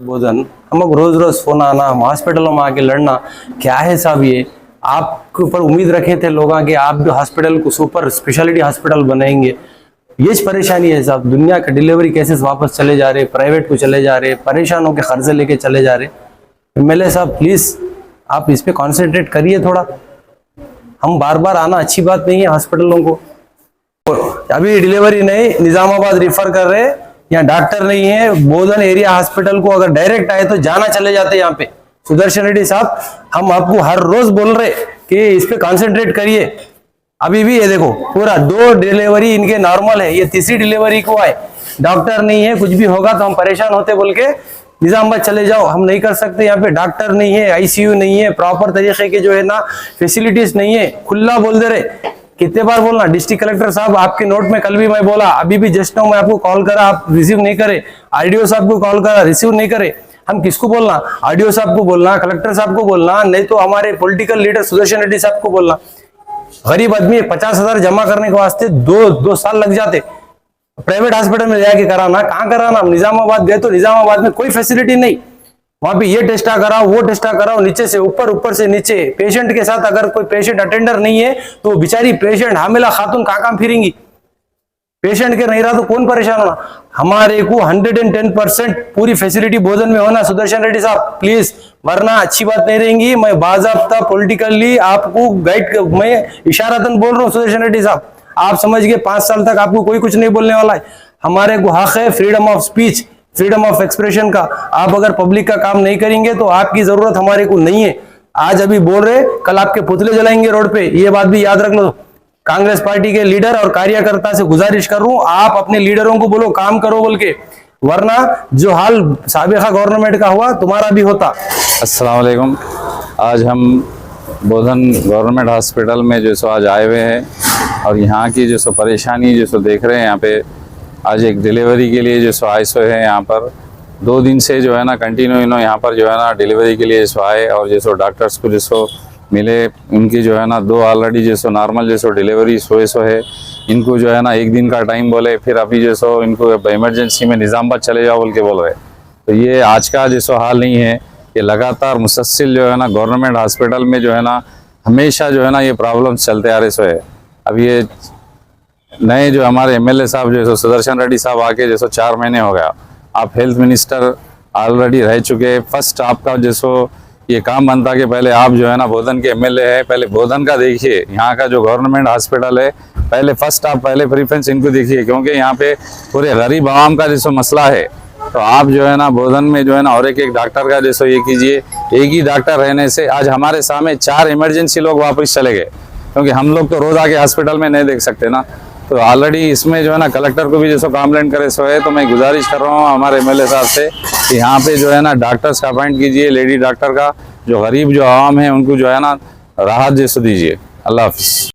बोधन हम रोज रोज फोन आना, हम हॉस्पिटलों में आके लड़ना, क्या है साहब? ये आपके ऊपर उम्मीद रखे थे लोग कि आप भी हॉस्पिटल को सुपर स्पेशलिटी हॉस्पिटल बनाएंगे। ये परेशानी है साहब, दुनिया के डिलीवरी केसेस वापस चले जा रहे, प्राइवेट को चले जा रहे, परेशान होकर कर्जे लेके चले जा रहे। एमएलए साहब प्लीज आप इस पे कॉन्सेंट्रेट करिए थोड़ा। हम बार बार आना अच्छी बात नहीं है हॉस्पिटलों को। अभी डिलीवरी नहीं, निजामाबाद रिफर कर रहे, यहाँ डॉक्टर नहीं है। बोधन एरिया हॉस्पिटल को अगर डायरेक्ट आए तो जाना चले जाते यहाँ पे। सुदर्शन रेड्डी साहब, हम आपको हर रोज बोल रहे कि इस पे कॉन्सेंट्रेट करिए। अभी भी ये देखो पूरा 2 डिलीवरी इनके नॉर्मल है, ये तीसरी डिलीवरी को आए, डॉक्टर नहीं है। कुछ भी होगा तो हम परेशान होते बोल के निजामाबाद चले जाओ, हम नहीं कर सकते। यहाँ पे डॉक्टर नहीं है, आईसीयू नहीं है, प्रॉपर तरीके के जो है ना फैसिलिटीज नहीं है। खुला बोल दे रहे, कितने बार बोलना। डिस्ट्रिक्ट कलेक्टर साहब आपके नोट में कल भी मैं बोला, अभी भी जस्ट नाउ मैं आपको कॉल करा, आप रिसीव नहीं करे। आरडीओ साहब को कॉल करा, रिसीव नहीं करे। हम किसको बोलना? आरडीओ साहब को बोलना, कलेक्टर साहब को बोलना, नहीं तो हमारे पॉलिटिकल लीडर सुदर्शन रेड्डी साहब को बोलना। गरीब आदमी 50,000 जमा करने के वास्ते 2 साल लग जाते। प्राइवेट हॉस्पिटल में जाके कराना, कहाँ कराना? निजामाबाद गए तो निजामाबाद में कोई फैसिलिटी नहीं। वहां पे ये टेस्टा कराओ, वो टेस्टा कराओ, नीचे से ऊपर, ऊपर से नीचे। पेशेंट के साथ अगर कोई पेशेंट अटेंडर नहीं है तो बेचारी पेशेंट हामिला खातून कहाँ फिरेंगी? पेशेंट के नहीं रहा तो कौन परेशान होना? हमारे को 110% पूरी फैसिलिटी बोधन में होना। सुदर्शन रेड्डी साहब प्लीज, वरना अच्छी बात नहीं रहेंगी। मैं बाज़ाब्ता पॉलिटिकली आपको गाइड, मैं इशारतन बोल रहा हूँ सुदर्शन रेड्डी साहब, आप समझ गए 5 साल तक आपको कोई कुछ नहीं बोलने वाला है। हमारे को हक है freedom of speech, freedom of expression का। आप अगर पब्लिक का काम नहीं करेंगे तो आपकी जरूरत हमारे को नहीं है। आज अभी बोल रहे, कल आपके पुतले जलाएंगे रोड पे, ये बात भी याद रख लो। कांग्रेस पार्टी के लीडर और कार्यकर्ता से गुजारिश कर रहा हूं, आप अपने लीडरों को बोलो काम करो बोल के, वरना जो हाल साबिका गवर्नमेंट का हुआ तुम्हारा भी होता। अस्सलाम वालेकुम। आज हम बोधन गवर्नमेंट हॉस्पिटल में जो सो आज आए हुए हैं और यहाँ की जो सो परेशानी जो सो देख रहे हैं। यहाँ पे आज एक डिलीवरी के लिए जो सो आए सो है, यहाँ पर 2 दिन से जो है ना कंटिन्यू यहाँ पर जो है ना डिलीवरी के लिए जो आए और जो सो डॉक्टर्स को जो सो मिले। इनकी जो है ना 2 ऑलरेडी जो सो नॉर्मल जो सो डिलीवरी सो है। इनको जो है ना 1 दिन का टाइम बोले, फिर अभी जो सो इनको इमरजेंसी में निज़ामाबाद चले जाओ बोल के बोल रहे। तो ये आज का जो सो हाल नहीं है, ये लगातार मुसलसल जो है ना गवर्नमेंट हॉस्पिटल में जो है ना हमेशा जो है ना ये प्रॉब्लम्स चलते आ रहे सो है। अब ये नए जो हमारे एमएलए साहब जो सुदर्शन रेड्डी साहब आके जैसो 4 महीने हो गया। आप हेल्थ मिनिस्टर ऑलरेडी रह चुके। फर्स्ट आपका जैसो ये काम बनता कि पहले आप जो है ना बोधन के एमएलए है, पहले बोधन का देखिए। यहाँ का जो गवर्नमेंट हॉस्पिटल है, पहले फर्स्ट आप पहले प्रेफरेंस इनको देखिए, क्योंकि यहाँ पे पूरे गरीब आवाम का जैसो मसला है। तो आप जो है ना बोधन में जो है ना और एक डॉक्टर का जैसो ये कीजिए। एक ही डॉक्टर रहने से आज हमारे सामने 4 इमरजेंसी लोग वापस चले गए, क्योंकि हम लोग तो रोज आके हॉस्पिटल में नहीं देख सकते ना। तो ऑलरेडी इसमें जो है ना कलेक्टर को भी जैसो कंप्लेंट करे सो है। तो मैं गुजारिश कर रहा हूँ हमारे एमएलए साहब से कि यहाँ पे जो है ना डॉक्टर्स का अपॉइंट कीजिए, लेडी डॉक्टर का। जो गरीब जो आवाम है उनको जो है ना राहत जैसो दीजिए। अल्लाह हाफिज़।